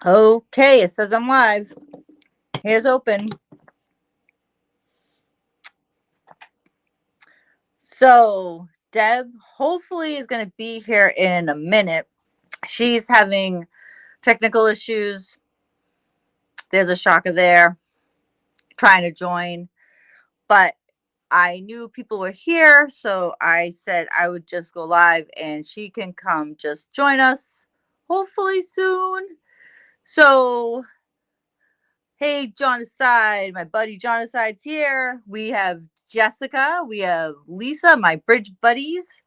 Okay, it says I'm live. Here's open. So, Deb hopefully is going to be here in a minute. She's having technical issues. There's a shocker there trying to join, but I knew people were here, so I said I would just go live and she can come just join us hopefully soon. So, hey, Jonaside, my buddy Jonaside's here. We have Jessica, we have Lisa, my bridge buddies,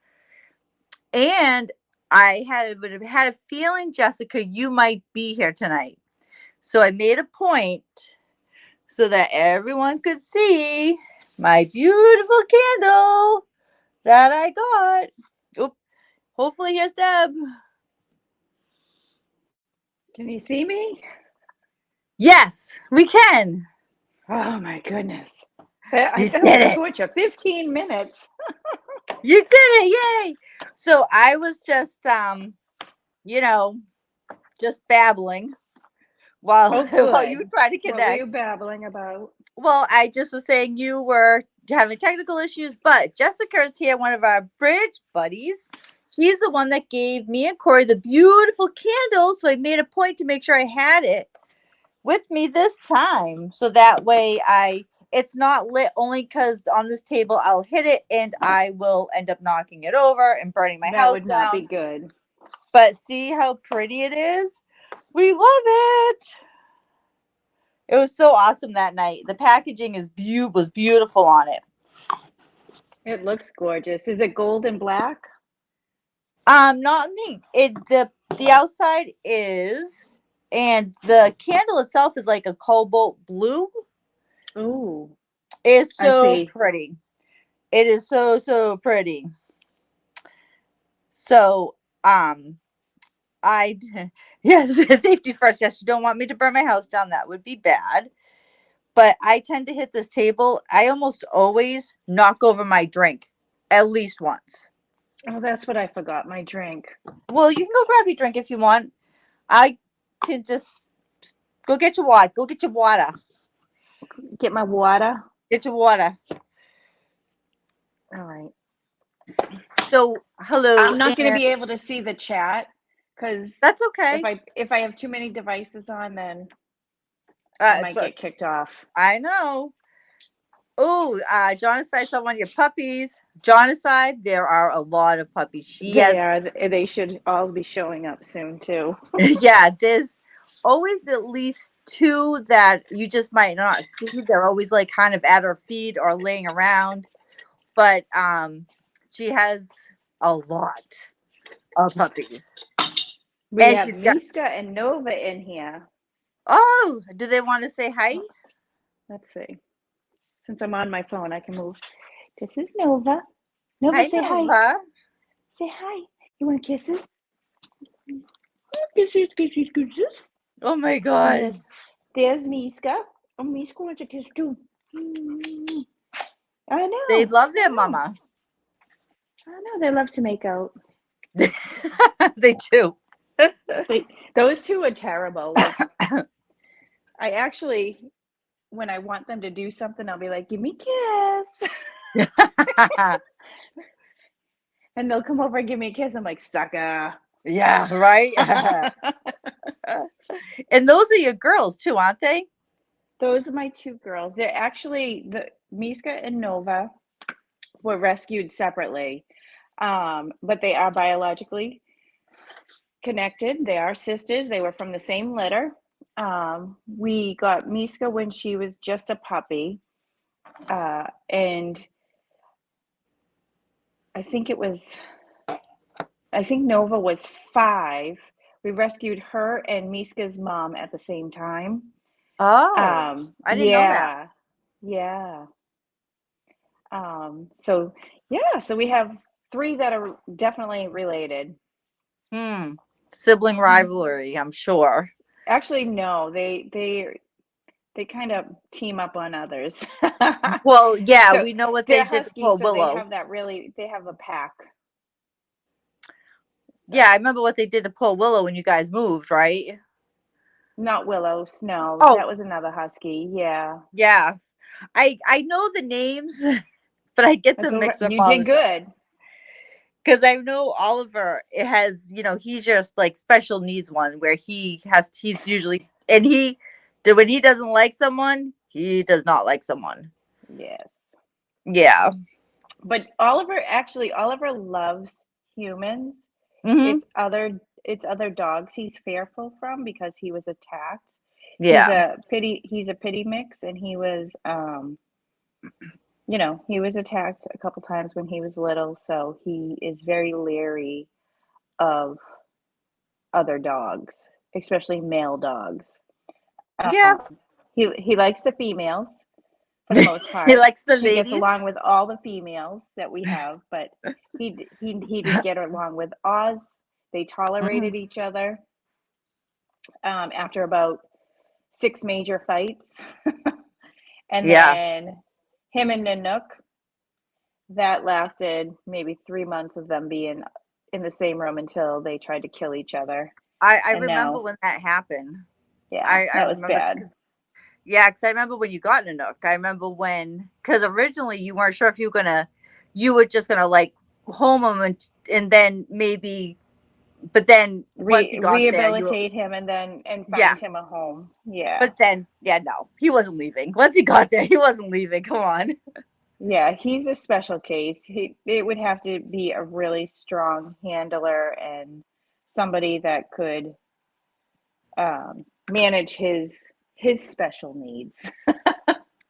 and would have had a feeling, Jessica, you might be here tonight. So I made a point so that everyone could see my beautiful candle that I got. Oop. Hopefully, here's Deb. Can you see me? Yes, we can. Oh my goodness. I You found did the it. torch of 15 minutes. You did it. Yay. So I was just, just babbling while, Oh, while you good. tried to What were you connect. babbling about? Well, I just was saying you were having technical issues, but Jessica's here, one of our bridge buddies. She's the one that gave me and Corey the beautiful candle, so I made a point to make sure I had it with me this time, so that way it's not lit only because on this table I'll hit it and I will end up knocking it over and burning my That house would not be down. good. But see how pretty it is? We love it. It was so awesome that night. The packaging was beautiful on it. It looks gorgeous. Is it gold and black? Not the outside is, and the candle itself is like a cobalt blue. Ooh, It's I so see. pretty. It is so pretty. So, I yes, safety first. Yes, you don't want me to burn my house down. That would be bad. But I tend to hit this table. I almost always knock over my drink at least once. Oh, that's what I forgot, my drink. Well, you can go grab your drink if you want. I can just go get your water. Go get your water. Get my water. Get your water. All right. So, hello. I'm not going to And be able to see the chat because that's okay. if I have too many devices on, then I might get kicked off. I know. Oh, Jonaside saw one of your puppies. Jonaside, there are a lot of puppies. She has, They should all be showing up soon too. yeah, there's always at least two that you just might not see. They're always like kind of at her feet or laying around. But she has a lot of puppies. We And have she's got, Miska and Nova in here. oh, do they want to say hi? Let's see. Since I'm on my phone, I can move. This is Nova. Nova, Hi, say hi. Nova. Say hi. You want kisses? Kisses, kisses, kisses. Oh my God. There's Miska. Oh, Miska wants a kiss too. I know. They love their mama. I know. They love to make out. They do. Those two are terrible. Like, I actually, when I want them to do something, I'll be like, give me a kiss. And they'll come over and give me a kiss. I'm like, sucker. Yeah, right. And those are your girls too, aren't they? Those are my two girls. They're actually the Miska and Nova were rescued separately, but they are biologically connected. They are sisters. They were from the same litter. We got Miska when she was just a puppy, and I think Nova was 5. We rescued her and Miska's mom at the same time. Oh, I didn't know that. Yeah. So yeah, so we have 3 that are definitely related. Sibling rivalry, I'm sure. Actually, no, they kind of team up on others. Well, yeah, So we know what they they're did to husky, poor so Willow. they have a pack. Yeah, I remember what they did to poor Willow when you guys moved, right? Not Willow, Snow. Oh, That was another husky. Yeah. yeah. I know the names, but I get That's them all right. mixed up You all the did time. good. Because I know Oliver, it has, he's just like special needs one where he's usually, and when he doesn't like someone, he does not like someone. Yes. Yeah. But Oliver loves humans. Hmm. It's other dogs he's fearful from because he was attacked. He's Yeah. a pity mix, and he was attacked a couple times when he was little, so he is very leery of other dogs, especially male dogs. Yeah. He likes the females for the most He part. likes the He gets ladies. along with all the females that we have, but he didn't get along with Oz. They Mhm. tolerated each other after about 6 major fights. And Yeah. then him and Nanook, that lasted maybe 3 months of them being in the same room until they tried to kill each other. I And remember now, when that happened. yeah, I that was remember bad. because I remember when you got Nanook. I remember because originally you weren't sure if you were just gonna like home him and then maybe, but then once he got there, Rehabilitate him and yeah, find him a home. Yeah. but then, yeah, no, he wasn't leaving. Once he got there, he wasn't leaving. Come on. Yeah, he's a special case. It would have to be a really strong handler and somebody that could manage his special needs.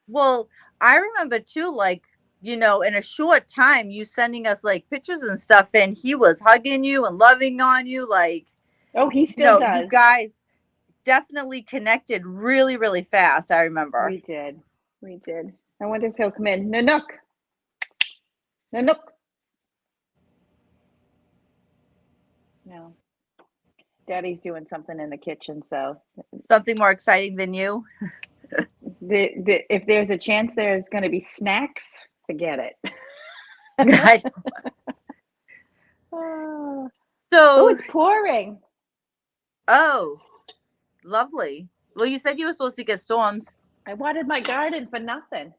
Well, I remember too, like, in a short time, you sending us like pictures and stuff, and he was hugging you and loving on you. Like, Oh, he still you does. guys definitely connected really, really fast. I remember. We did. We did. I wonder if he'll come in. Nanook. Nanook. No. Daddy's doing something in the kitchen, so Something more exciting than you. if there's a chance there's going to be snacks, forget it. I- Oh, so, it's pouring. oh, lovely. Well, you said you were supposed to get storms. I watered my garden for nothing.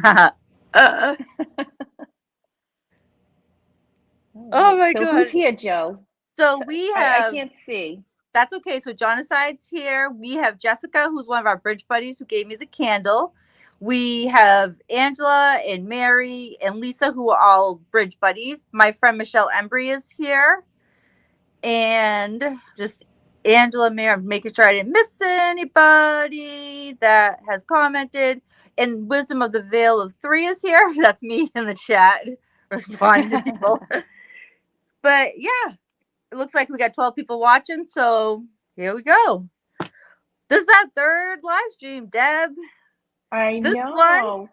Uh, oh my So god. who's here, Joe? So we I have can't see. That's okay. So Jonaside's here. We have Jessica, who's one of our bridge buddies, who gave me the candle. We have Angela and Mary and Lisa, who are all bridge buddies. My friend Michelle Embry is here. And just Angela, Mary, I'm making sure I didn't miss anybody that has commented. And Wisdom of the Veil of Three is here. That's me in the chat responding to people. But yeah, it looks like we got 12 people watching, so here we go. This is that third live stream, Deb. I This one, know.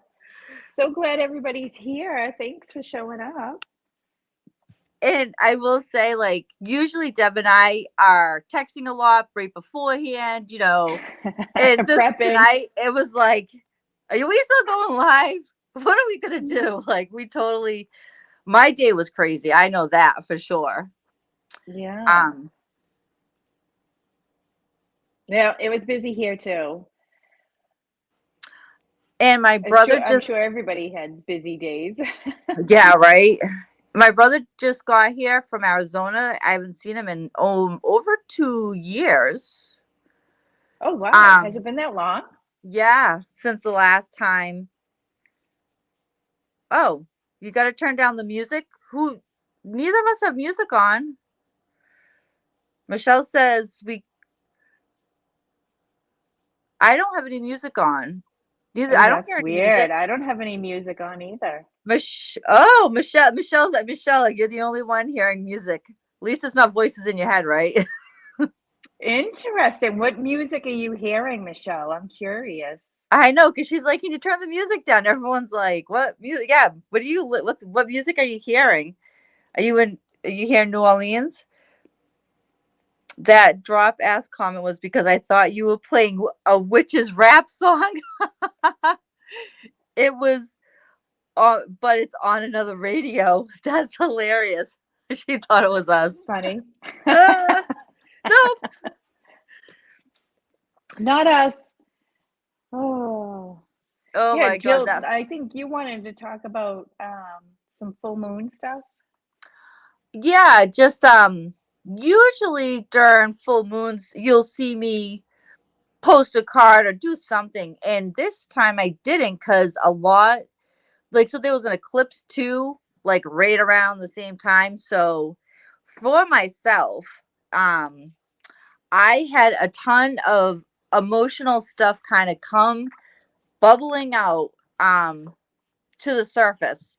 So glad everybody's here. Thanks for showing up. and I will say, like, usually Deb and I are texting a lot right beforehand, and this Prepping. tonight, it was like, are we still going live? What are we gonna do? Like, my day was crazy. I know that for sure. Yeah. Yeah, it was busy here too. And my brother I'm sure everybody had busy days. yeah, right. My brother just got here from Arizona. I haven't seen him in over 2 years. Oh wow. Has it been that long? Yeah, since the last time. Oh, you got to turn down the music. Neither of us have music on. Michelle says I don't have any music on. Neither. Oh, I don't that's hear any weird. music. I don't have any music on either. Michelle, you're the only one hearing music. At least it's not voices in your head, right? Interesting. What music are you hearing, Michelle? I'm curious. I know, because she's like, can you turn the music down? Everyone's like, what music? Yeah, what music are you hearing? Are you here in New Orleans? That drop ass comment was because I thought you were playing a witch's rap song. It was, but it's on another radio. That's hilarious. She thought it was us. Funny. Nope. Not us. Oh. Oh Yeah, my god, Jill, that I think you wanted to talk about some full moon stuff. yeah, just usually during full moons you'll see me post a card or do something, and this time I didn't cuz a lot like so there was an eclipse too, like right around the same time. So for myself, um I had a ton of emotional stuff kind of come bubbling out um to the surface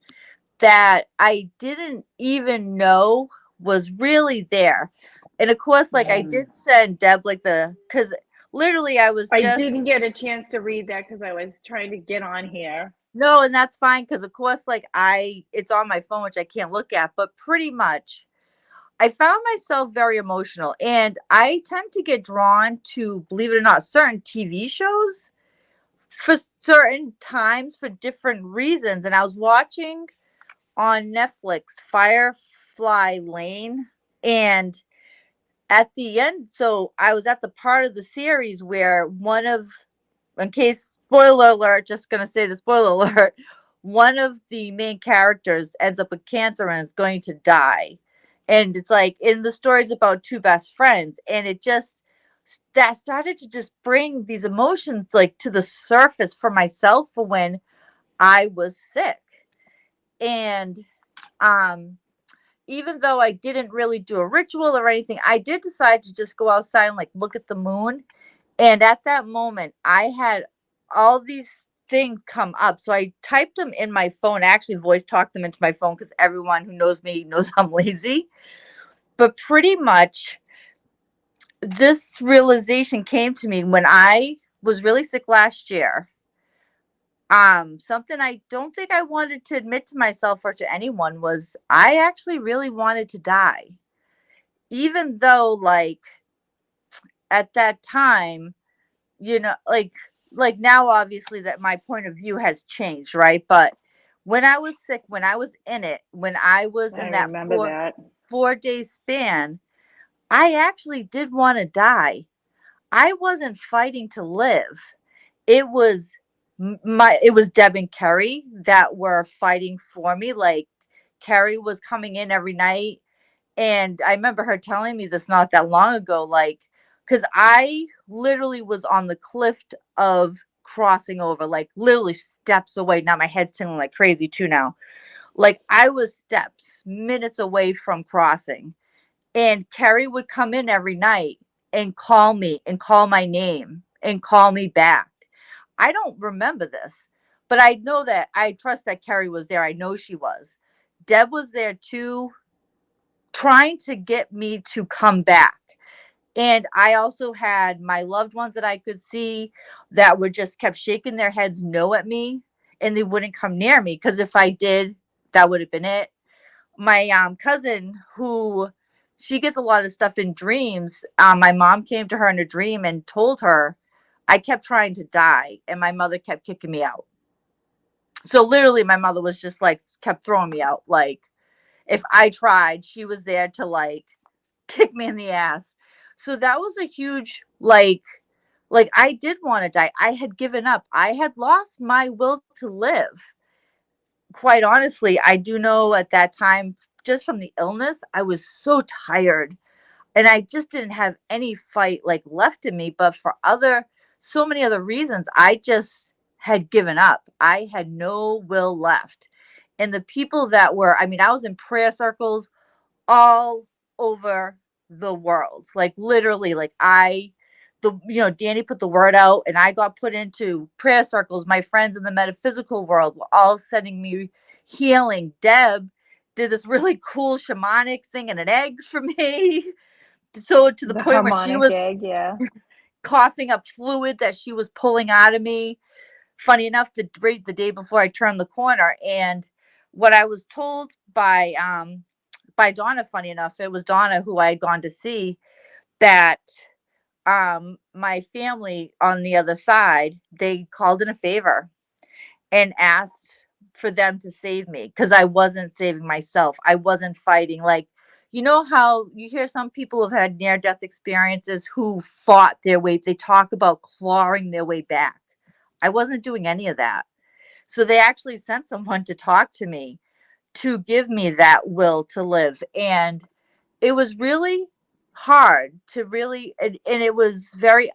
that I didn't even know was really there. And of course, like I Mm. did send Deb like because literally I was I just didn't get a chance to read that because I was trying to get on here. no, and that's fine because of course, like it's on my phone, which I can't look at, but pretty much I found myself very emotional and I tend to get drawn to, believe it or not, certain TV shows for certain times for different reasons. And I was watching on Netflix Firefly Lane, and at the end, so I was at the part of the series where one of, in case spoiler alert, just gonna say the spoiler alert, one of the main characters ends up with cancer and is going to die. And it's like in the stories about two best friends, and it just that started to just bring these emotions like to the surface for myself for when I was sick. And um even though I didn't really do a ritual or anything, I did decide to just go outside and like look at the moon. And at that moment, I had all these things come up. So I typed them in my phone. I actually voice talked them into my phone because everyone who knows me knows I'm lazy. But pretty much this realization came to me when I was really sick last year. Something I don't think I wanted to admit to myself or to anyone was I actually really wanted to die. Even though like at that time, like now obviously that my point of view has changed, right? But when I was sick, when I was in it, when I was I in that remember that. 4 day span, I actually did want to die. I wasn't fighting to live. It was it was Deb and Kerry that were fighting for me. Like Kerry was coming in every night, and I remember her telling me this not that long ago, like, because I literally was on the cliff of crossing over, like literally steps away. Now my head's tingling like crazy too now. Like I was steps, minutes away from crossing. And Carrie would come in every night and call me and call my name and call me back. I don't remember this, but I know that I trust that Carrie was there. I know she was. Deb was there too, trying to get me to come back. And I also had my loved ones that I could see that were just kept shaking their heads no at me, and they wouldn't come near me because if I did, that would have been it. My cousin, who she gets a lot of stuff in dreams, my mom came to her in a dream and told her I kept trying to die and my mother kept kicking me out. So literally my mother was just like kept throwing me out. Like if I tried, she was there to like kick me in the ass. So that was a huge like I did want to die. I had given up. I had lost my will to live. Quite honestly, I do know at that time just from the illness, I was so tired and I just didn't have any fight like left in me, but for other so many other reasons, I just had given up. I had no will left. And the people that were, I mean, I was in prayer circles all over the world. Like literally, like Danny put the word out and I got put into prayer circles. My friends in the metaphysical world were all sending me healing. Deb did this really cool shamanic thing in an egg for me. So to the The point where she harmonic was egg, yeah. coughing up fluid that she was pulling out of me. Funny enough, the day before I turned the corner, and what I was told by Donna, funny enough, it was Donna who I had gone to see that my family on the other side, they called in a favor and asked for them to save me because I wasn't saving myself. I wasn't fighting. Like, you know how you hear some people have had near death experiences who fought their way, they talk about clawing their way back. I wasn't doing any of that. So they actually sent someone to talk to me to give me that will to live. And it was really hard to really, and it was very,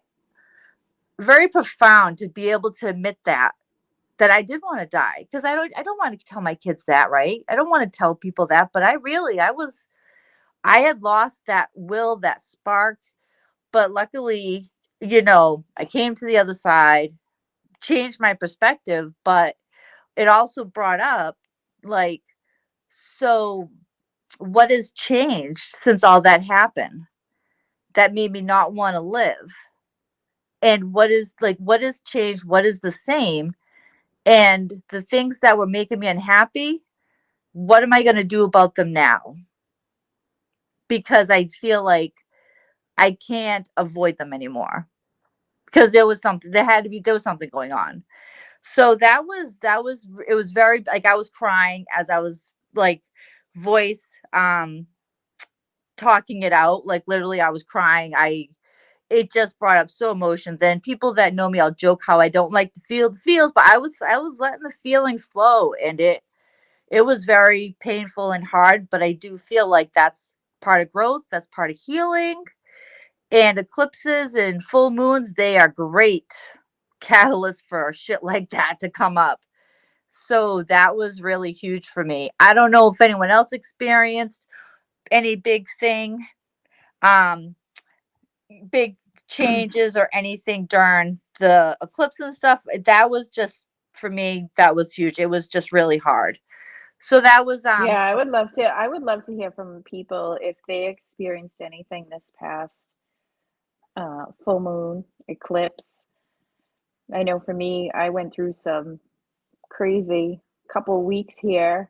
very profound to be able to admit that I did want to die, because I don't want to tell my kids that, right? I don't want to tell people that, but I had lost that will, that spark, but luckily, I came to the other side, changed my perspective, but it also brought up, like, so what has changed since all that happened that made me not want to live? And what has changed? What is the same? And the things that were making me unhappy, what am I going to do about them now? Because I feel like I can't avoid them anymore, because there was something going on. So it was very, like, I was crying as I was, like, voice talking it out, like, literally I was crying. It just brought up so emotions, and people that know me, I'll joke how I don't like to feel the feels, but I was letting the feelings flow, and it was very painful and hard, but I do feel like that's part of growth, that's part of healing. And eclipses and full moons, they are great catalysts for shit like that to come up. So that was really huge for me. I don't know if anyone else experienced any um, big changes or anything during the eclipse and stuff. That was just, for me, that was huge. It was just really hard. So that was Yeah, I would love to hear from people if they experienced anything this past full moon eclipse. I know for me, I went through some crazy couple weeks here,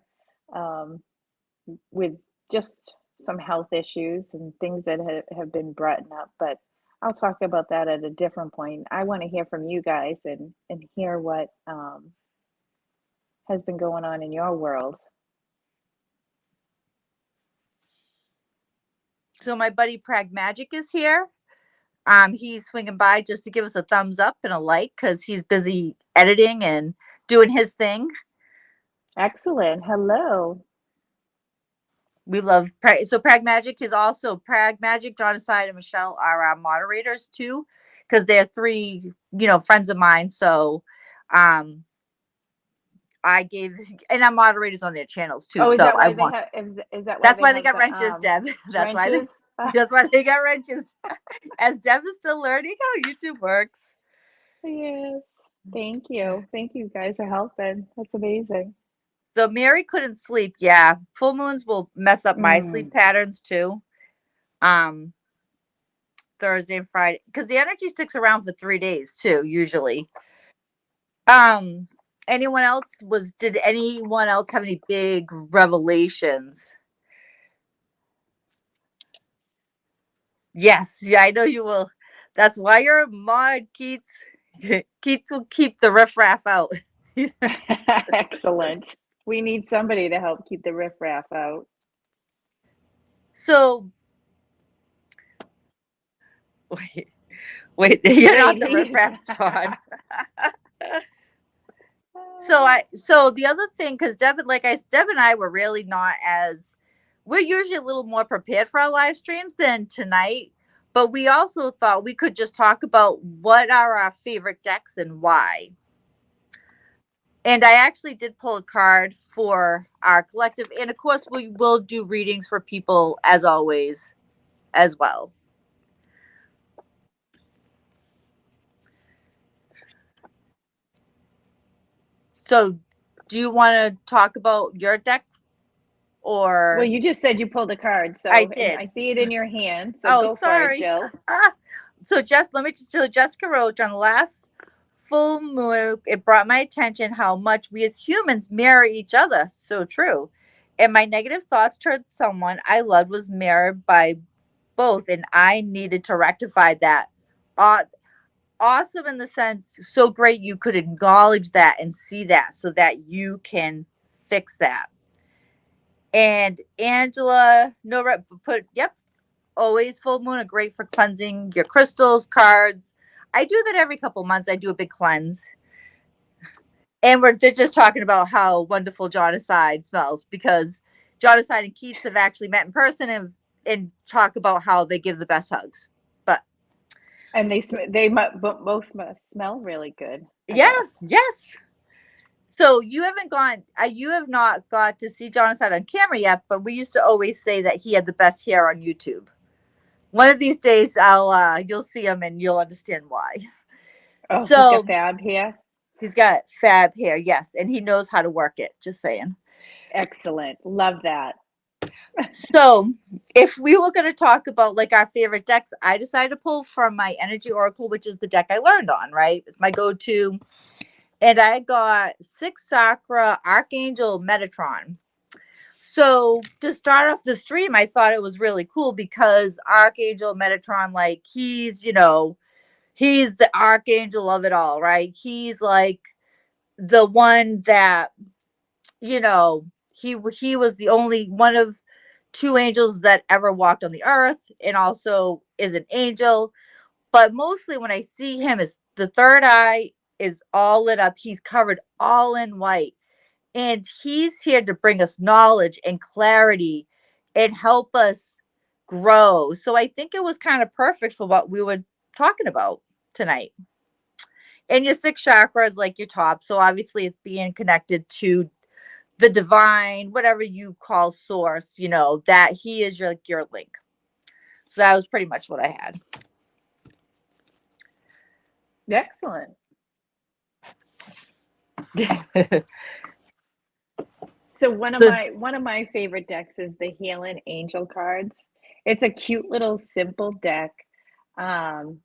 um, with just some health issues and things that have been brought up, but I'll talk about that at a different point. I want to hear from you guys and hear what has been going on in your world. so my buddy Prag Magic is here. He's swinging by just to give us a thumbs up and a like, because he's busy editing and doing his thing. Excellent. Hello. We love so Prag Magic is also Prag Magic. John Aside and Michelle are our moderators too, because they're three, friends of mine. So, um, I gave, and I'm moderators on their channels too. Oh, is So that I why they want. have is that why That's they why they have got the wrenches, Deb. That's why they. wrenches? Ah, That's why they got wrenches. As Deb is still learning how YouTube works. yes. Thank you. Thank you guys for helping. That's amazing. So Mary couldn't sleep. Yeah, full moons will mess up my Mm. sleep patterns too. Um, Thursday and Friday, because the energy sticks around for 3 days too, usually. Um, did anyone else have any big revelations? Yes, yeah, I know you will. That's why you're a mod, Keats. Keats will keep the riffraff out. Excellent. We need somebody to help keep the riffraff out. So wait, wait, you're not Wait, the he's riffraff, John. So the other thing, because Deb and I were really not as, we're usually a little more prepared for our live streams than tonight, but we also thought we could just talk about what are our favorite decks and why. And I actually did pull a card for our collective, and of course we will do readings for people as always as well. So do you want to talk about your deck, well, or you just said you pulled a card, I and did? I see it in your hand, so Oh, go for it, sorry. Jill. So Jessica Roach, on the last full moon, it brought my attention how much we as humans mirror each other. So true. And my negative thoughts towards someone I loved was mirrored by both, and I needed to rectify that. Aw- Awesome in the sense, so great you could acknowledge that and see that so that you can fix that. And Angela, no, put, yep, always full moon are great for cleansing your crystals, cards. I do that every couple months. I do a big cleanse. And they're just talking about how wonderful John Aside smells because John Aside and Keats have actually met in person and talk about how they give the best hugs. But And both must smell really good, I yeah, bet. yes. So you have not got to see John Aside on camera yet, but we used to always say that he had the best hair on YouTube. One of these days, you'll see him and you'll understand why. Oh, he's got So fab here. he's got fab hair, yes, and he knows how to work it. Just saying. Excellent. Love that. So, if we were going to talk about like our favorite decks, I decided to pull from my Energy Oracle, which is the deck I learned on, right? It's my go to. And I got Six Sakura Archangel Metatron. So, to start off the stream, I thought it was really cool because Archangel Metatron, like, he's the archangel of it all, right? He's like the one that, you know, he was the only one of two angels that ever walked on the earth and also is an angel. But mostly when I see him, is the third eye is all lit up. He's covered all in white. And he's here to bring us knowledge and clarity and help us grow. So I think it was kind of perfect for what we were talking about tonight. And your sixth chakra is like your top. So obviously it's being connected to the divine, whatever you call source, that he is your link. So that was pretty much what I had. Excellent. So one of my favorite decks is the Healing Angel cards. It's a cute little simple deck. Um,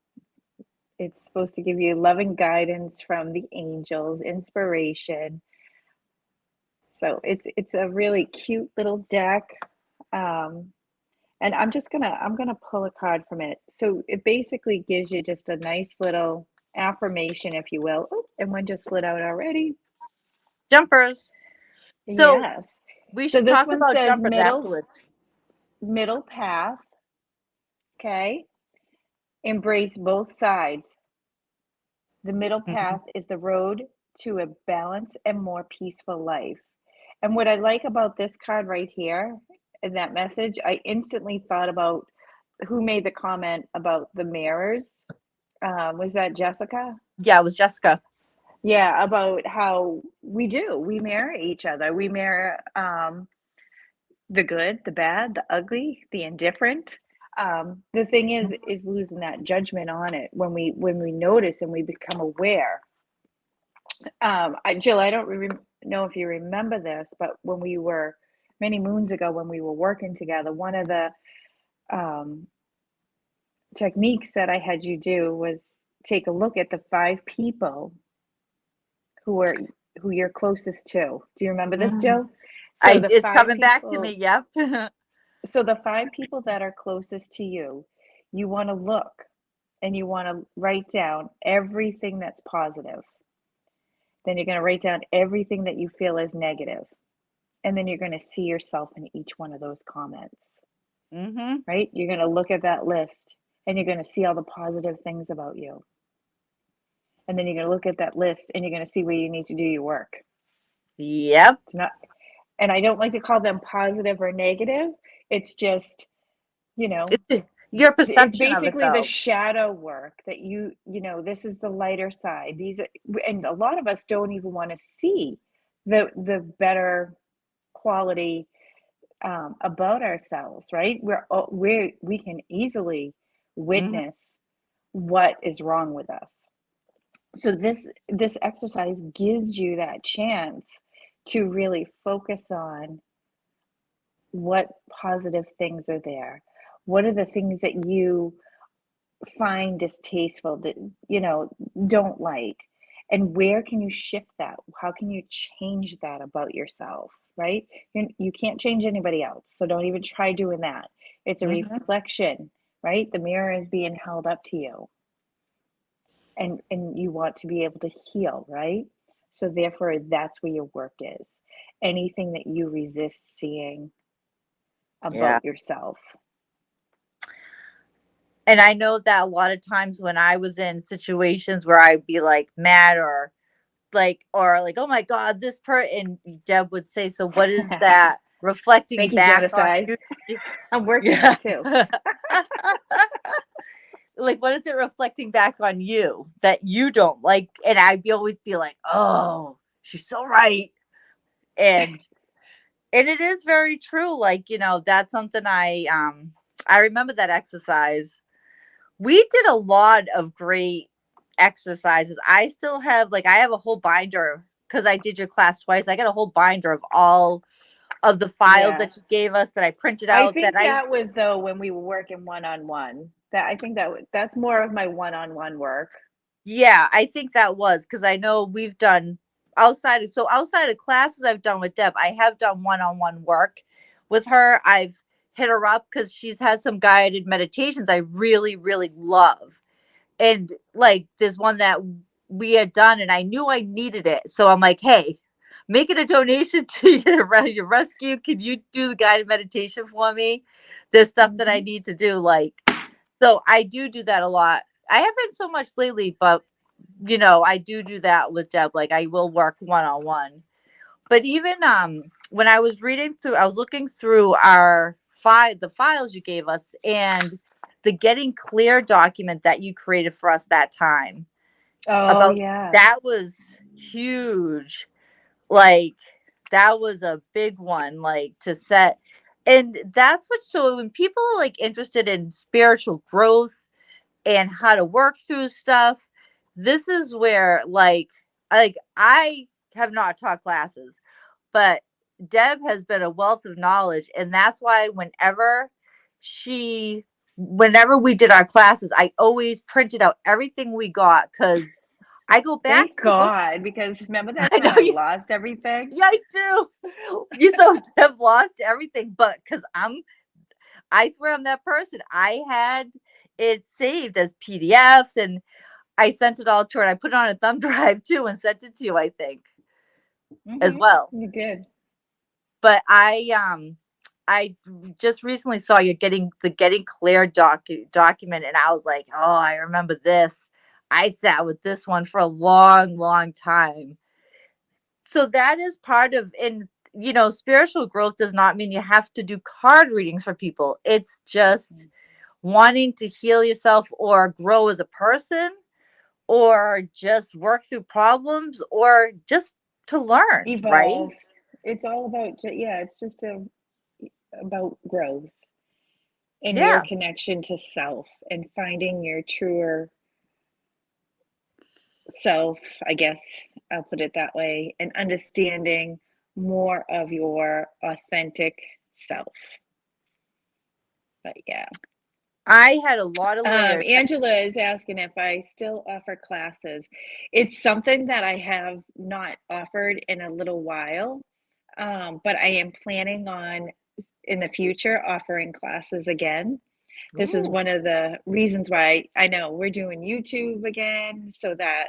it's supposed to give you loving guidance from the angels, inspiration. So it's a really cute little deck. Um, and I'm gonna pull a card from it. So it basically gives you just a nice little affirmation, if you will. Oh, and one just slid out already. Jumpers. So Yes. we So should this talk one about says jumpers afterwards. middle path. Okay. Embrace both sides. The middle Mhm. path is the road to a balanced and more peaceful life. And what I like about this card right here in that message, I instantly thought about who made the comment about the mirrors. Was that Jessica? Yeah, it was Jessica. Yeah, about how we mirror each other. We mirror the good, the bad, the ugly, the indifferent. The thing is losing that judgment on it when we notice and we become aware. Jill, I don't know if you remember this, but when we were many moons ago when we were working together, one of the um, techniques that I had you do was take a look at the 5 people who are who you're closest to. Do you remember this, Mhm. Jill? So the It's five coming back to me. people, Yep. so the 5 people that are closest to you, you want to look and you want to write down everything that's positive. Then you're going to write down everything that you feel is negative. And then you're going to see yourself in each one of those comments, hmm right? You're going to look at that list and you're going to see all the positive things about you. And then you're going to look at that list and you're going to see where you need to do your work. Yep. It's not, and I don't like to call them positive or negative. It's just, you know, It's your it's perception of it, basically the though. shadow work that this is the lighter side. And a lot of us don't even want to see the better quality about ourselves, right? We can easily hmm witness what is wrong with us. So this exercise gives you that chance to really focus on what positive things are there. What are the things that you find distasteful, that don't like, and where can you shift that? How can you change that about yourself, right? You can't change anybody else, so don't even try doing that. It's a hmm reflection, right? The mirror is being held up to you, and you want to be able to heal, right? So therefore that's where your work is. Anything that you resist seeing Yeah. about yourself. And I know that a lot of times when I was in situations where I'd be like mad or like, oh my God, this and Deb would say, so what is that reflecting Thank you, back on genocide. you? I'm working on Yeah. it too. Like, what is it reflecting back on you that you don't like? And I'd always be like, oh, she's so right. And it is very true. Like, that's something I remember that exercise. We did a lot of great exercises. I still have I have a whole binder because I did your class twice. I got a whole binder of all of the files Yeah. that you gave us that I printed I out that think I that was though when we were working one-on-one. That I think that's more of my one-on-one work. yeah, I think that was because I know we've done outside of classes I've done with Deb, I have done one-on-one work with her. I've hit her up because she's had some guided meditations I really, really love. And there's one that we had done and I knew I needed it. So I'm like, hey, making a donation to your rescue. Can you do the guided meditation for me? There's stuff that I need to do. So I do that a lot. I haven't so much lately, but I do that with Deb. Like I will work one on one. But even when I was I was looking through the files you gave us and the Getting Clear document that you created for us that time Oh about yeah. that was huge. Like that was a big one, to set. And that's what, so when people are interested in spiritual growth and how to work through stuff, this is where I have not taught classes, but Deb has been a wealth of knowledge. And that's why whenever we did our classes, I always printed out everything we got because I go back Thank to look. God, because remember that I time know I you, lost everything? yeah, I do. You so Deb lost everything, but because I swear I'm that person. I had it saved as PDFs and I sent it all to her and I put it on a thumb drive too and sent it to you, I think, as well. You did. But I just recently saw you're Getting Clear document and I was like, oh, I remember this. I sat with this one for a long, long time. So that is part of in spiritual growth does not mean you have to do card readings for people. It's just wanting to heal yourself or grow as a person or just work through problems or just to learn, right? Evolve. It's all about, yeah, it's just about growth and your Yeah. connection to self and finding your truer self, I guess I'll put it that way, and understanding more of your authentic self. But yeah. I had a lot of layers. Angela is asking if I still offer classes. It's something that I have not offered in a little while, but I am planning on in the future offering classes again. This is Ooh. one of the reasons why I know we're doing YouTube again so that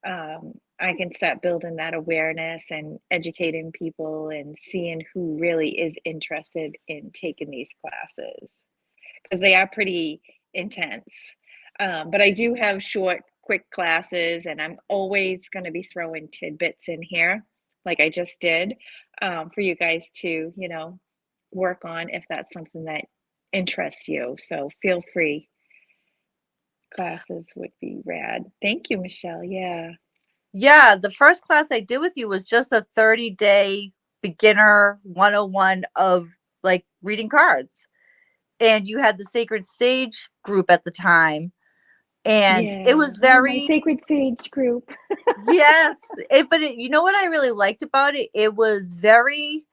I can start building that awareness and educating people and seeing who really is interested in taking these classes because they are pretty intense. But I do have short, quick classes, and I'm always going to be throwing tidbits in here, like I just did, for you guys to, work on if that's something that interests you. So feel free. Classes would be rad. Thank you, Michelle. Yeah. Yeah, the first class I did with you was just a 30-day beginner 101 of reading cards. And you had the Sacred Sage group at the time. And it Yeah. was Oh, my very, Sacred Sage group. yes. You know what I really liked about it? It was very,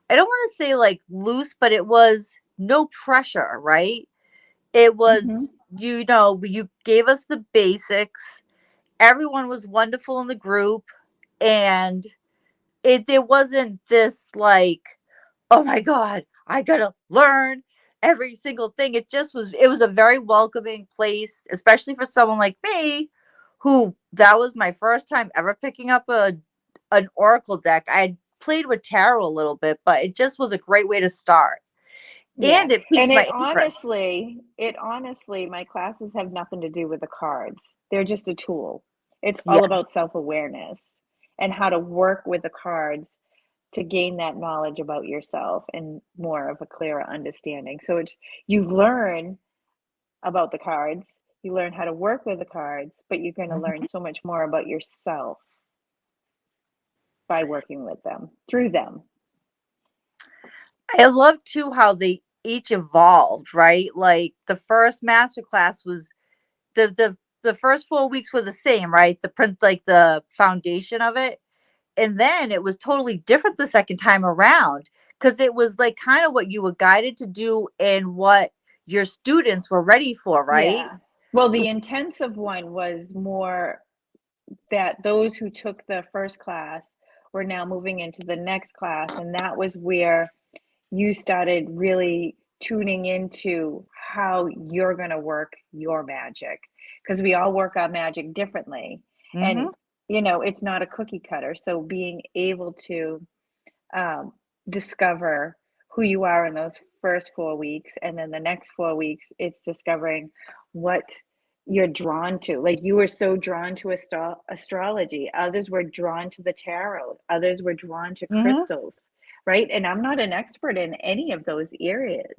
I don't want to say loose, but it was no pressure, right? It was, Mm-hmm. you gave us the basics. Everyone was wonderful in the group. And there wasn't this oh my God, I gotta learn every single thing. It was a very welcoming place, especially for someone like me, who that was my first time ever picking up an Oracle deck. I had played with tarot a little bit, but it just was a great way to start. Yeah. and it piques And my interest. it honestly, my classes have nothing to do with the cards. They're just a tool. It's Yeah. all about self-awareness and how to work with the cards to gain that knowledge about yourself and more of a clearer understanding. So it's you learn about the cards, you learn how to work with the cards, but you're going to learn Mhm. so much more about yourself by working with them, through them. I love too how they each evolved, right? Like the first master class was the first 4 weeks were the same, right? The print like the foundation of it. And then it was totally different the second time around because it was like kind of what you were guided to do and what your students were ready for, right? Yeah. Well, the intensive one was more that those who took the first class were now moving into the next class, and that was where you started really tuning into how you're going to work your magic, because we all work our magic differently, and Mhm. it's not a cookie cutter. So being able to um, discover who you are in those first 4 weeks, and then the next 4 weeks it's discovering what you're drawn to. Like, you were so drawn to astrology, others were drawn to the tarot, others were drawn to Mhm. crystals, right? And I'm not an expert in any of those areas.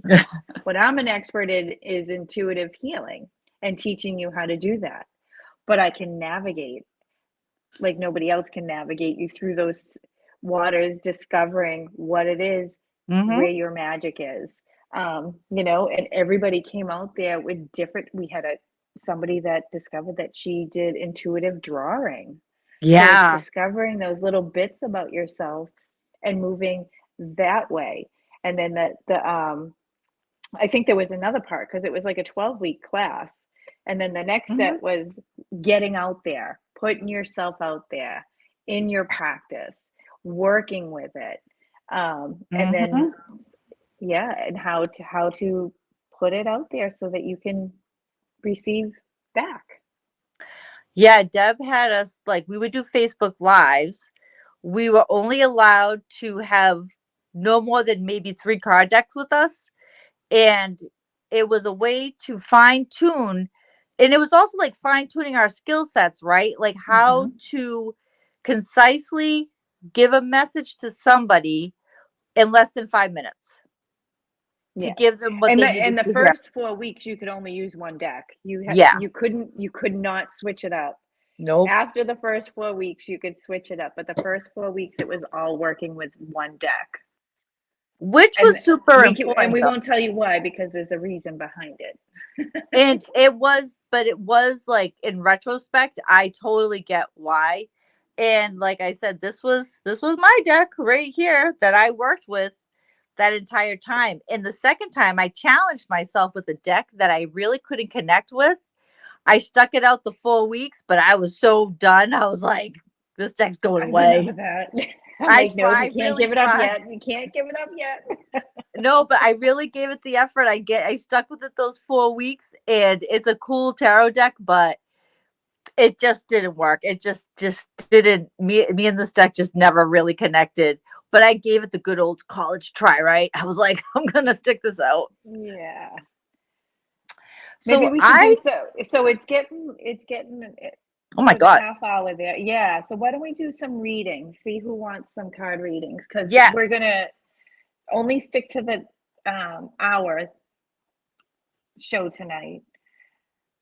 What I'm an expert in is intuitive healing and teaching you how to do that. But I can navigate like nobody else can navigate you through those waters, discovering what it is, where Mhm. your magic is. And everybody came out there with different. We had somebody that discovered that she did intuitive drawing. So it's Yeah. discovering those little bits about yourself and moving that way. And then I think there was another part because it was like a 12-week class. And then the next Mhm. set was getting out there, putting yourself out there in your practice, working with it. And then, Mhm. yeah, and how to put it out there so that you can receive back. Yeah, Deb had us like we would do Facebook lives. We were only allowed to have no more than maybe 3 card decks with us, and it was a way to fine tune, and it was also like fine tuning our skill sets, right? Like how Hmm. to concisely give a message to somebody in less than 5 minutes to Yes. give them what And they the needed and the to hear. first 4 weeks you could only use one deck. Yeah. You could not switch it up. Nope. After the first 4 weeks, you could switch it up, but the first 4 weeks, it was all working with one deck. Which And was super and important we though. won't tell you why because there's a reason behind it. And it was, but it was like in retrospect, I totally get why. And like I said, this was my deck right here that I worked with that entire time. And the second time I challenged myself with a deck that I really couldn't connect with. I stuck it out the 4 weeks, but I was so done. I was like, this deck's going I remember away. that. I'm I like, nope, you tried, can't really give it up tried. yet. You can't give it up yet. No, but I really gave it the effort. I stuck with it those 4 weeks, and it's a cool tarot deck, but it just didn't work. It just didn't. Me and this deck just never really connected. But I gave it the good old college try, right? I was like, I'm gonna stick this out. Yeah. Maybe So we should do I, so it's getting oh my to the god, half hour there. Yeah. So why don't we do some readings? See who wants some card readings because we're yes, gonna only stick to the hour show tonight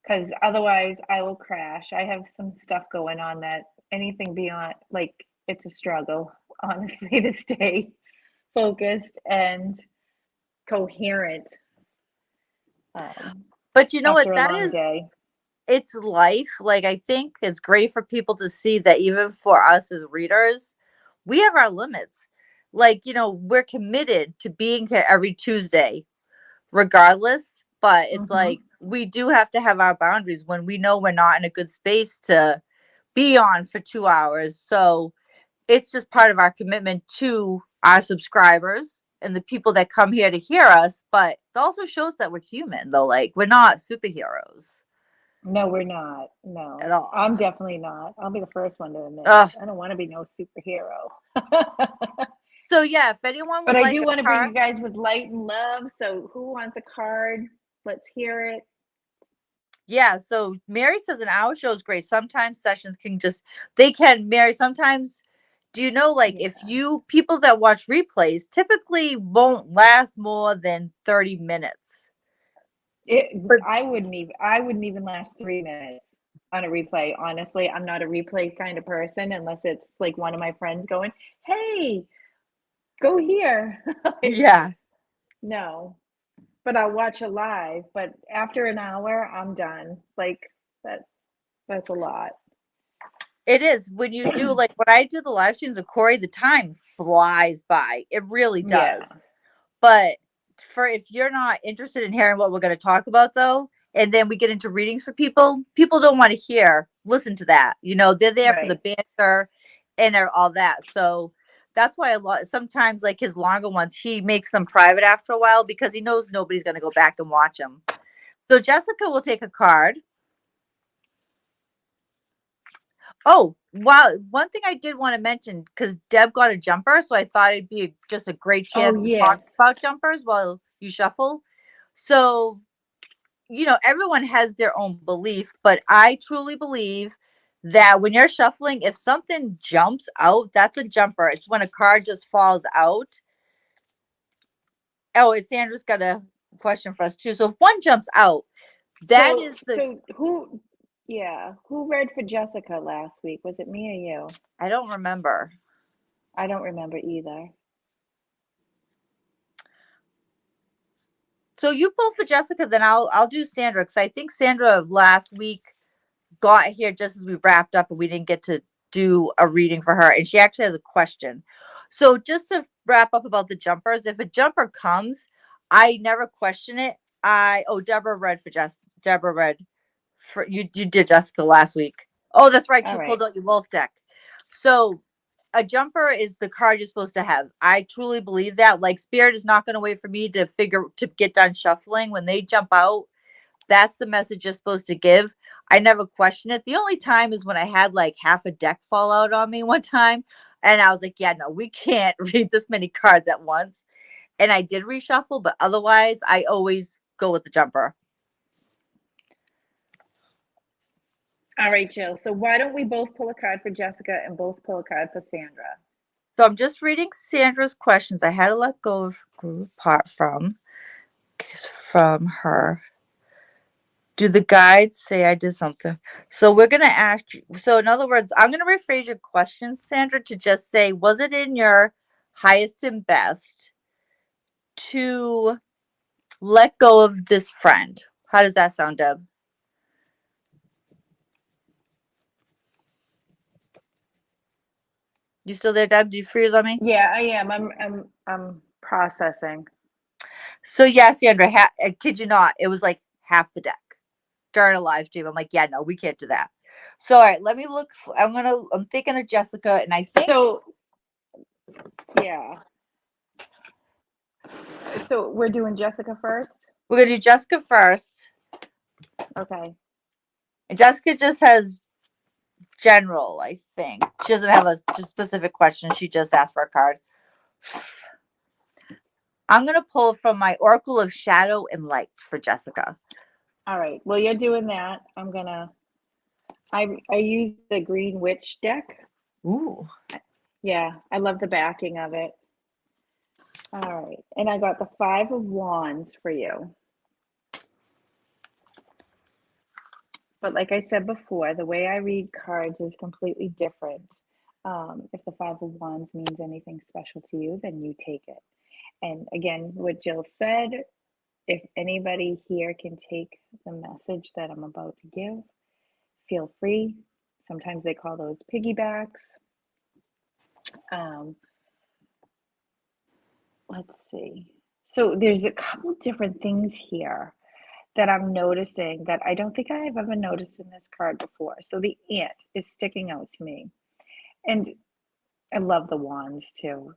because otherwise I will crash. I have some stuff going on that anything beyond, like, it's a struggle, honestly, to stay focused and coherent um, but you know what? after a That long is, day. it's life. Like I think it's great for people to see that even for us as readers, we have our limits. Like we're committed to being here every Tuesday regardless. But it's Hmm. like we do have to have our boundaries when we know we're not in a good space to be on for 2 hours. So it's just part of our commitment to our subscribers and the people that come here to hear us. But it also shows that we're human, though. Like we're not superheroes No, we're not. at No, all. I'm definitely not. I'll be the first one to admit it. Ugh, I don't want to be no superhero. So yeah, if anyone But would I like do a want to bring card, you guys with light and love. So who wants a card? Let's hear it. yeah. So Mary says an hour show is great. Sometimes sessions can just they can Mary. Sometimes do you know like if Yeah. you people that watch replays typically won't last more than 30 minutes. But I wouldn't even last 3 minutes on a replay. Honestly, I'm not a replay kind of person unless it's like one of my friends going, "Hey, go here." Like, yeah, no, but I'll watch it live. But after an hour, I'm done. Like that, that's a lot. it is when you do like when I do the live streams of Corey, the time flies by. It really Yeah, does. But for if you're not interested in hearing what we're going to talk about though, and then we get into readings for people, people don't want to listen to that. You know, they're there for the right. banter and all that. So that's why a lot sometimes like his longer ones, he makes them private after a while because he knows nobody's going to go back and watch them. So Jessica will take a card. Oh, wow. One thing I did want to mention because Deb got a jumper, so I thought it'd be just a great Oh chance to yes. talk about jumpers while you shuffle. So, you know, everyone has their own belief, but I truly believe that when you're shuffling, if something jumps out, that's a jumper. It's when a card just falls out. Oh, Sandra's got a question for us too. So if one jumps out, that So is the so who? Yeah, who read for Jessica last week? Was it me or you? I don't remember. I don't remember either. So you pull for Jessica, then I'll do Sandra because I think Sandra last week got here just as we wrapped up and we didn't get to do a reading for her and she actually has a question. So just to wrap up about the jumpers, if a jumper comes, I never question it. Deborah read for Deborah read for you did Jessica last week. Oh, that's right. All You right. pulled out your wolf deck. So a jumper is the card you're supposed to have. I truly believe that. Like spirit is not going to wait for me to get done shuffling when they jump out. That's the message you're supposed to give. I never question it. The only time is when I had like half a deck fall out on me one time. And I was like, yeah, no, we can't read this many cards at once. And I did reshuffle, but otherwise, I always go with the jumper. All right, Jill. So why don't we both pull a card for Jessica and both pull a card for Sandra? So I'm just reading Sandra's questions. I had to let go of group part from her. Do the guides say I did something? So we're gonna ask you. So in other words, I'm gonna rephrase your question, Sandra, to just say, was it in your highest and best to let go of this friend? How does that sound, Deb? You still there, Deb? Do you freeze on me? Yeah, I am. I'm processing. So yeah, Sandra, I kid you not, it was like half the deck during a live stream. I'm like, yeah, no, we can't do that. So all right, let me look. I'm thinking of Jessica, and I think So yeah. So we're doing Jessica first. we're gonna do Jessica first. Okay. And Jessica just has general, I think. She doesn't have a just specific question. She just asked for a card. I'm gonna pull from my Oracle of Shadow and Light for Jessica. All right. Well, you're doing that. I use the Green Witch deck. Ooh. Yeah, I love the backing of it. All right. And I got the Five of Wands for you. But like I said before, the way I read cards is completely different. If the Five of Wands means anything special to you, then you take it. And again, what Jill said, if anybody here can take the message that I'm about to give, feel free. Sometimes they call those piggybacks. Um, let's see. So there's a couple different things here that I'm noticing that I don't think I've ever noticed in this card before. So the ant is sticking out to me. And I love the wands too.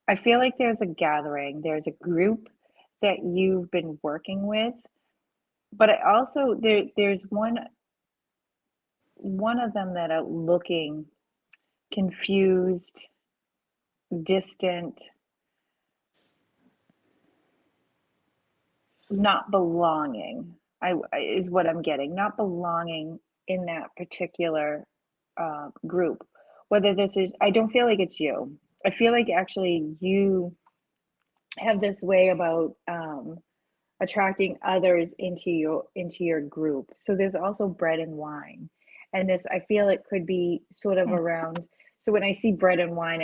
I feel like there's a gathering, there's a group that you've been working with, but I also there's one of them that are looking confused, distant, not belonging. Is what I'm getting. Not belonging in that particular group. Whether this is, I don't feel like it's you. I feel like actually you have this way about attracting others into your group. So there's also bread and wine, and this I feel it could be sort of around. So when I see bread and wine,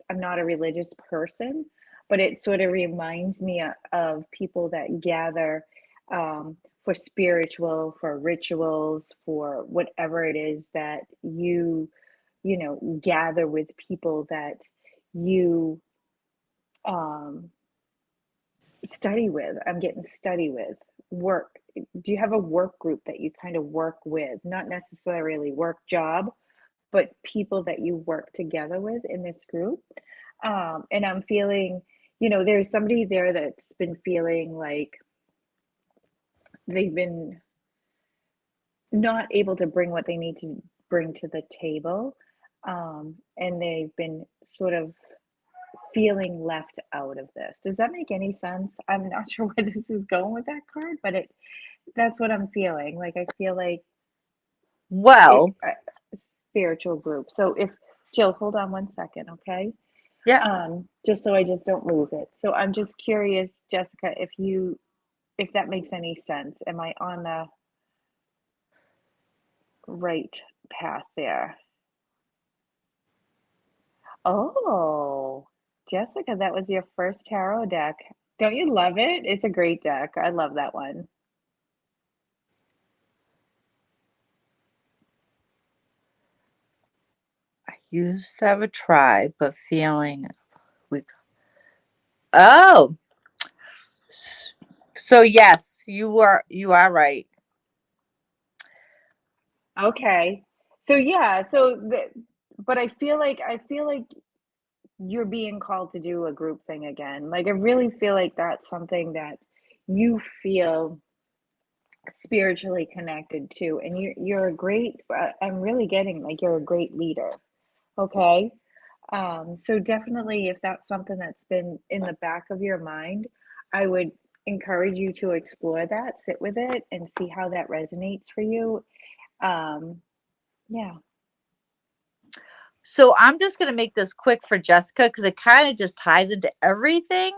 I'm not a religious person, but it sort of reminds me of people that gather for spiritual, for rituals, for whatever it is that you know, gather with people that you um, study with. I'm getting study with work. Do you have a work group that you kind of work with? Not necessarily work job, but people that you work together with in this group. And I'm feeling, you know, there's somebody there that's been feeling like they've been not able to bring what they need to bring to the table. And they've been sort of feeling left out of this. Does that make any sense? I'm not sure where this is going with that card, but that's what I'm feeling. Like I feel like it Well, spiritual group. So if Jill, hold on one second, okay? yeah. Just so I just don't lose it. So I'm just curious, Jessica, if that makes any sense. Am I on the right path there? Oh, Jessica, that was your first tarot deck. Don't you love it? It's a great deck. I love that one. I used to have a tribe, but feeling we. Oh, so yes, you are right. Okay. So yeah, but I feel like you're being called to do a group thing again. Like I really feel like that's something that you feel spiritually connected to, and you're a great I'm really getting like you're a great leader. Okay. So definitely if that's something that's been in the back of your mind, I would encourage you to explore that, sit with it and see how that resonates for you. Yeah. So I'm just gonna make this quick for Jessica because it kind of just ties into everything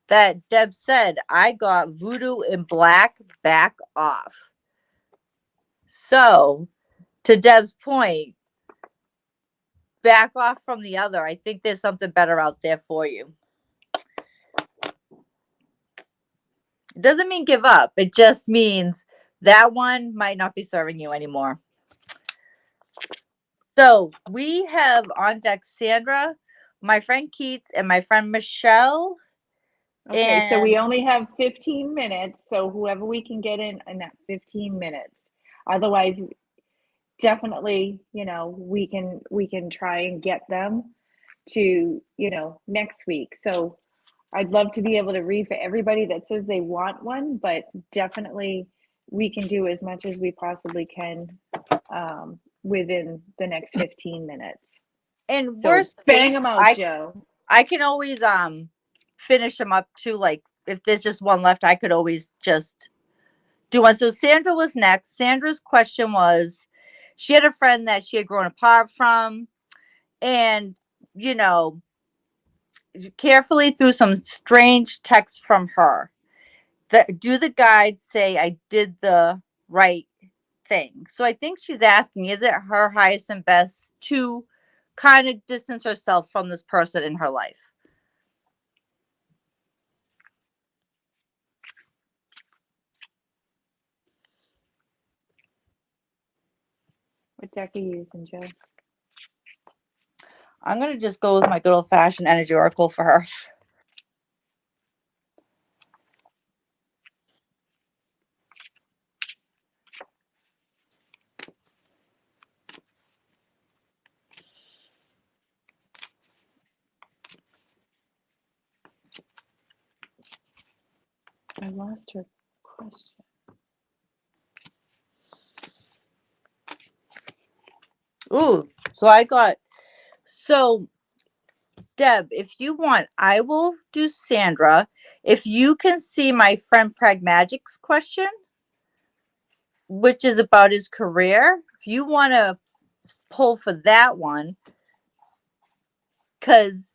that Deb said. I got voodoo in black back off. So to Deb's point, back off from the other. I think there's something better out there for you. It doesn't mean give up. It just means that one might not be serving you anymore. So we have on deck Sandra, my friend Keats, and my friend Michelle. Okay, so we And only have 15 minutes, so whoever we can get in that 15 minutes. Otherwise, definitely, you know, we can try and get them to, you know, next week. So I'd love to be able to read for everybody that says they want one, but definitely we can do as much as we possibly can within the next 15 minutes. in So worst bang case, them out, I Joe. I can always finish them up too. Like if there's just one left, I could always just do one. So Sandra was next. Sandra's question was, she had a friend that she had grown apart from, and you know, carefully through some strange texts from her. Do the guides say I did the right thing? So I think she's asking, is it her highest and best to kind of distance herself from this person in her life? What deck are you using, Joe? I'm gonna just go with my good old fashioned energy oracle for her. I lost her question. Ooh, so I got so Deb, if you want, I will do Sandra. If you can see my friend Pragmagic's question, which is about his career, if you want to pull for that one, because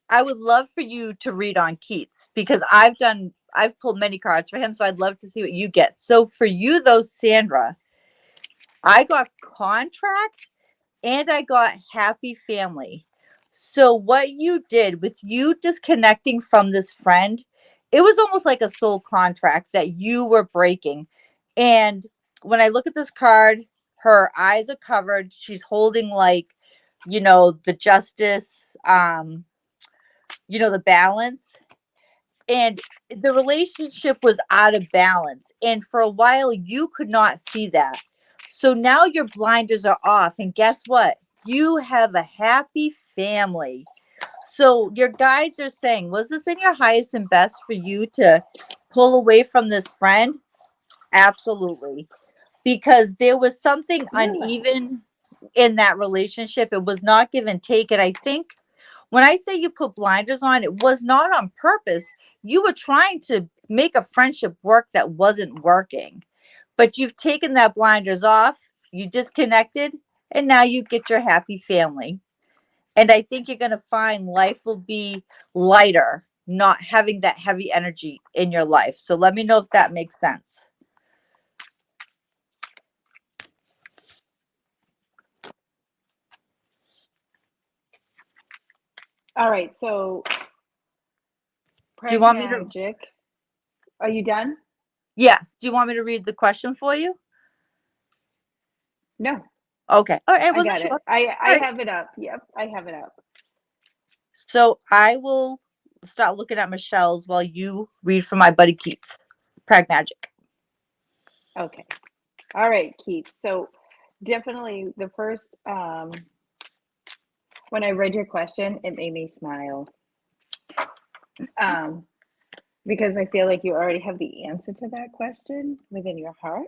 I would love for you to read on Keats because I've pulled many cards for him, so I'd love to see what you get. So for you though, Sandra, I got contract and I got happy family. So what you did with you disconnecting from this friend, it was almost like a soul contract that you were breaking. And when I look at this card, her eyes are covered. She's holding like, the justice, the balance, and the relationship was out of balance, and for a while you could not see that. So now your blinders are off, and guess what, you have a happy family. So your guides are saying, was this in your highest and best for you to pull away from this friend? Absolutely, because there was something Really? uneven in that relationship. It was not give and take, and I think when I say you put blinders on, it was not on purpose. You were trying to make a friendship work that wasn't working. But you've taken that blinders off, you disconnected, and now you get your happy family. And I think you're going to find life will be lighter, not having that heavy energy in your life. So let me know if that makes sense. All right, so Do you want me to? Pragmagic. Are you done? Yes. Do you want me to read the question for you? No, Okay. All right. I I wasn't got sure. it. All I right. have it up. Yep, I have it up. So I will start looking at Michelle's while you read from my buddy Keats. Pragmagic. Okay. All right, Keith. So definitely the first when I read your question, it made me smile. Um, because I feel like you already have the answer to that question within your heart.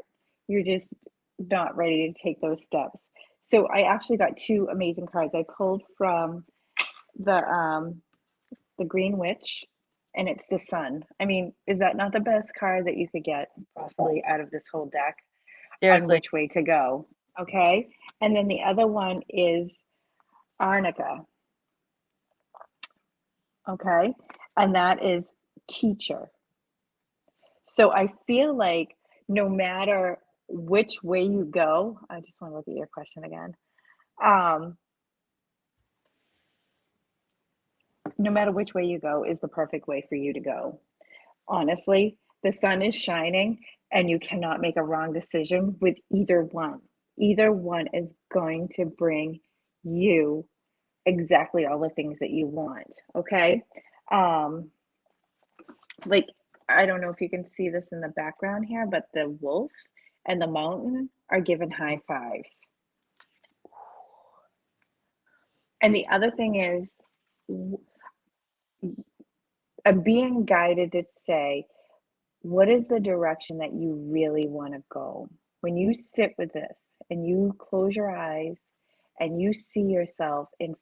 You're just not ready to take those steps. So I actually got two amazing cards. I pulled from the Green Witch, and it's the Sun. I mean, is that not the best card that you could get possibly out of this whole deck on Seriously. which way to go? Okay. And then the other one is Arnica. Okay. And that is teacher. So I feel like no matter which way you go, I just want to look at your question again. Um, no matter which way you go is the perfect way for you to go. Honestly, the sun is shining and you cannot make a wrong decision with either one. Either one is going to bring you exactly all the things that you want. Okay. Um, like, I don't know if you can see this in the background here, but the wolf and the mountain are given high fives. And the other thing is, I'm being guided to say, what is the direction that you really want to go? When you sit with this and you close your eyes and you see yourself in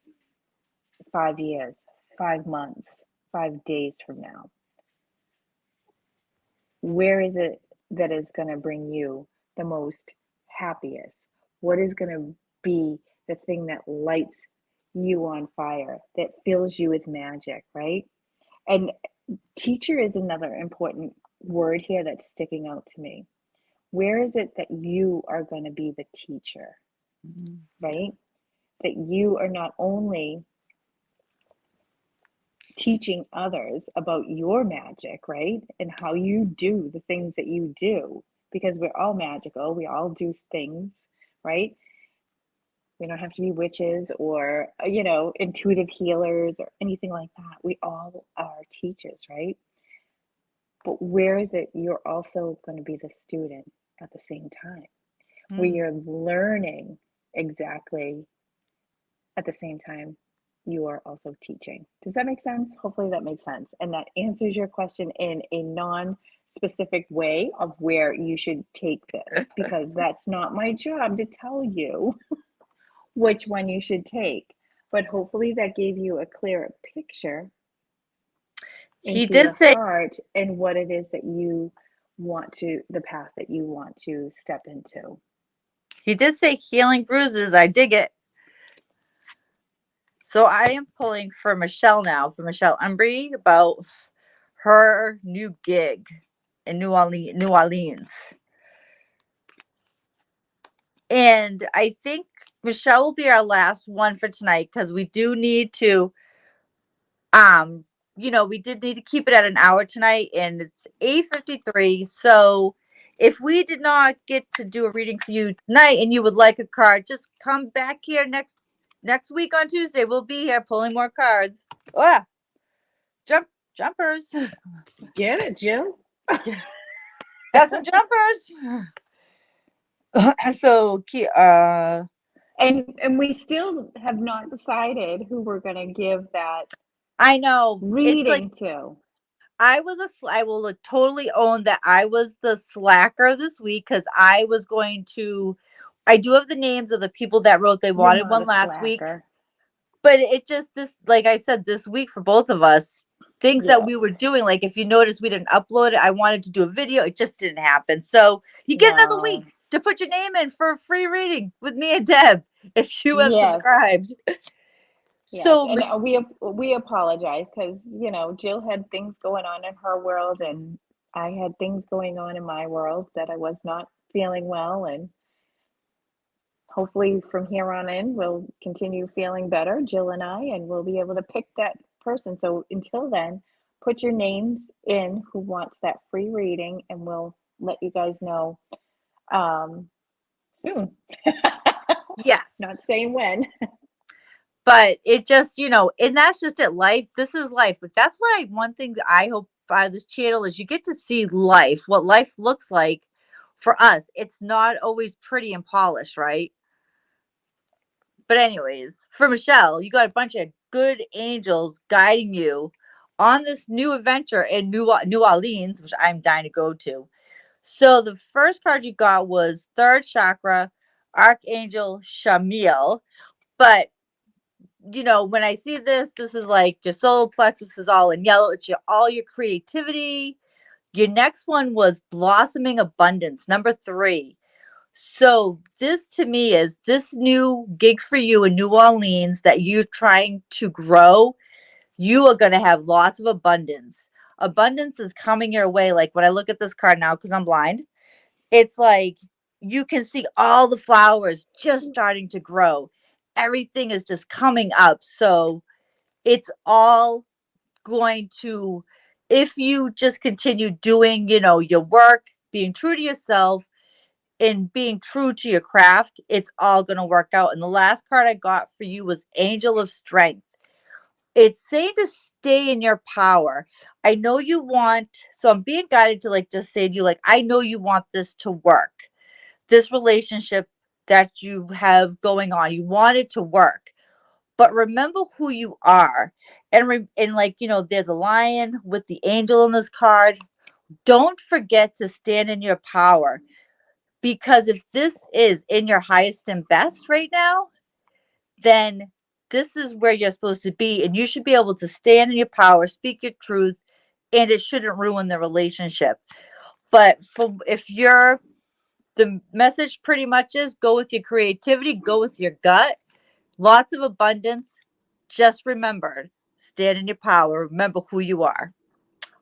5 years, 5 months, 5 days from now, where is it that is going to bring you the most happiest? What is going to be the thing that lights you on fire, that fills you with magic, right? And teacher is another important word here that's sticking out to me. Where is it that you are going to be the teacher, right? That you are not only teaching others about your magic, right? And how you do the things that you do, because we're all magical, we all do things, right? We don't have to be witches or, intuitive healers or anything like that. We all are teachers, right? But where is it you're also going to be the student at the same time, where Mm. you're learning exactly at the same time you are also teaching. Does that make sense? Hopefully that makes sense. And that answers your question in a non specific way of where you should take this, because that's not my job to tell you which one you should take. but hopefully that gave you a clearer picture He into did your say heart and what it is that you want to, the path that you want to step into. healing bruises. I dig it. So I am pulling for Michelle now, for Michelle Umbry, about her new gig in New Orleans. And I think Michelle will be our last one for tonight because we do need to we did need to keep it at an hour tonight and it's 8:53. So if we did not get to do a reading for you tonight and you would like a card, just come back here next week on Tuesday. We'll be here pulling more cards. Ah, jumpers. Get it, Jill? Got some jumpers. So And we still have not decided who we're going to give that I know it's like reading to. I will totally own that I was the slacker this week because I do have the names of the people that wrote they You're wanted not one a last week, slacker. but it just like I said, this week for both of us, things that Yeah. we were doing, like if you notice we didn't upload it, I wanted to do a video, it just didn't happen. So you get another Wow. week to put your name in for a free reading with me and Deb if you have Yes. subscribed. Yes. So And we apologize because, Jill had things going on in her world and I had things going on in my world that I was not feeling well. And hopefully from here on in, we'll continue feeling better, Jill and I, and we'll be able to pick that person. So until then, put your names in who wants that free reading, and we'll let you guys know soon. yes. Not saying when. But it just, and that's just it. Life, this is life. But that's what one thing that I hope out of this channel is you get to see life, what life looks like for us. It's not always pretty and polished, right? But anyways, for Michelle, you got a bunch of good angels guiding you on this new adventure in New Orleans, which I'm dying to go to. So the first card you got was third chakra, Archangel Shamiel. But when I see this is like your solar plexus is all in yellow. It's all your creativity. Your next one was blossoming abundance, number 3. So this to me is this new gig for you in New Orleans that you're trying to grow. You are going to have lots of abundance. Abundance is coming your way. Like when I look at this card now, because I'm blind, it's like you can see all the flowers just starting to grow. Everything is just coming up. So it's all going to, if you just continue doing, your work, being true to yourself and being true to your craft, it's all going to work out. And the last card I got for you was Angel of Strength. It's saying to stay in your power. I know you want, so I'm being guided to like just say to you, like, I know you want this to work, this relationship that you have going on. You want it to work, but remember who you are. And like, there's a lion with the angel in this card. Don't forget to stand in your power, because if this is in your highest and best right now, then this is where you're supposed to be, and you should be able to stand in your power, speak your truth, and it shouldn't ruin the relationship. But if you're, the message pretty much is go with your creativity, go with your gut, lots of abundance. Just remember, stand in your power, remember who you are.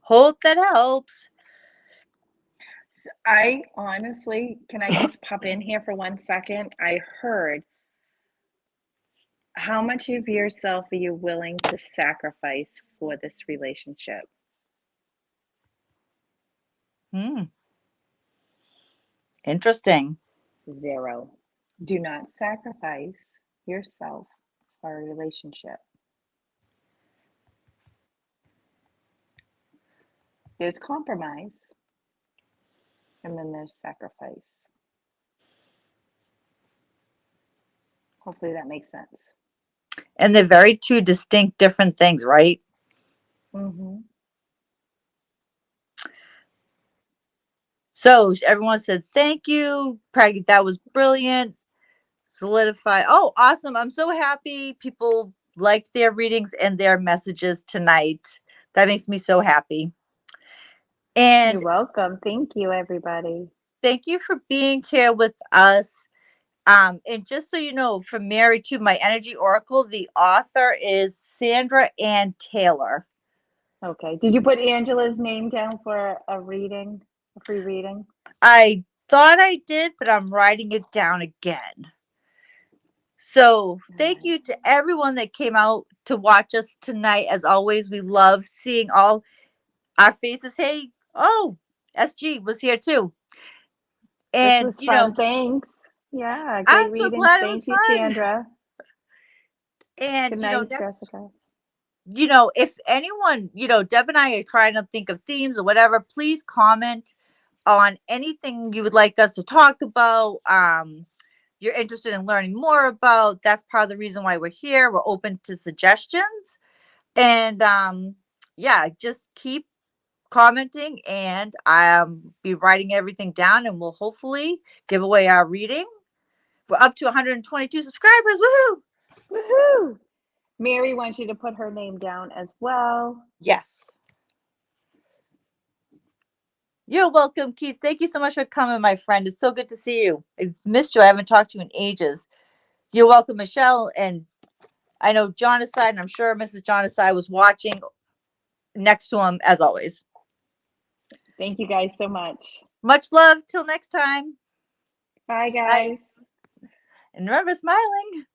Hope that helps. I honestly, can I just pop in here for 1 second? I heard, how much of yourself are you willing to sacrifice for this relationship? Interesting. 0. Do not sacrifice yourself for a relationship. There's compromise, and then there's sacrifice. Hopefully that makes sense. And they're very two distinct, different things, right? Mm-hmm. So everyone said, thank you, Peggy. That was brilliant. Solidify. Oh, awesome. I'm so happy people liked their readings and their messages tonight. That makes me so happy. And You're welcome. Thank you, everybody. thank you for being here with us. And just so you know, from Mary to my energy oracle, the author is Sandra Ann Taylor. Okay. Did you put Angela's name down for a reading, a free reading? I thought I did, but I'm writing it down again. So thank you to everyone that came out to watch us tonight. As always, we love seeing all our faces. Hey, oh, SG was here too. This And, was fun. Thanks. Yeah, I'm great so readings. glad it was Thank you, fun. Sandra. And, Good night, next, Jessica. if anyone, Deb and I are trying to think of themes or whatever, please comment on anything you would like us to talk about. You're interested in learning more about. That's part of the reason why we're here. We're open to suggestions. And yeah, just keep commenting and I'll be writing everything down and we'll hopefully give away our reading. We're up to 122 subscribers. Woohoo! Woohoo! Mary wants you to put her name down as well. Yes. You're welcome, Keith. Thank you so much for coming, my friend. It's so good to see you. I've missed you. I haven't talked to you in ages. You're welcome, Michelle. And I know John Aside, and I'm sure Mrs. John Aside was watching next to him as always. Thank you guys so much. Much love. Till next time. Bye, guys. Bye. And remember, smiling.